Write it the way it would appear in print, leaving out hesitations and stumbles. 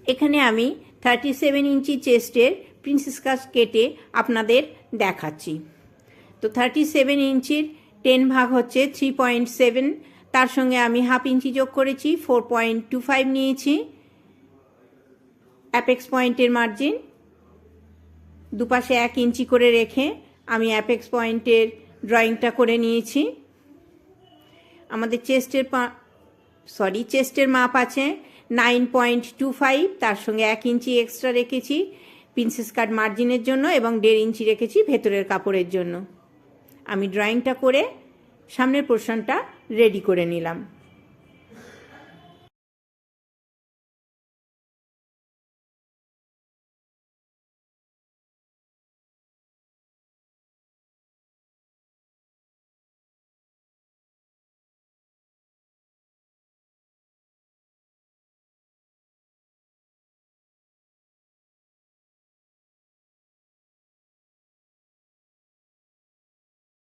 এখানে আমি 37 ইঞ্চি চেস্টের প্রিন্সেস কাট কেটে আপনাদের দেখাচ্ছি। তো 37 ইঞ্চির 10 ভাগ হচ্ছে 3.7, তার সঙ্গে আমি হাফ ইঞ্চি যোগ করেছি 4.25 নিয়েছি অ্যাপেক্স পয়েন্টের মার্জিন। দুপাশে 1 ইঞ্চি করে রেখে আমি অ্যাপেক্স পয়েন্টের ড্রয়িংটা করে নিয়েছি। আমাদের চেস্টের মাপ আছে 9.25, তার সঙ্গে 1 ইঞ্চি এক্সট্রা রেখেছি প্রিন্সেস কাট মার্জিনের জন্য এবং 1.5 ইঞ্চি রেখেছি ভেতরের কাপড়ের জন্য। আমি ড্রয়িংটা করে সামনের পোর্শনটা রেডি করে নিলাম।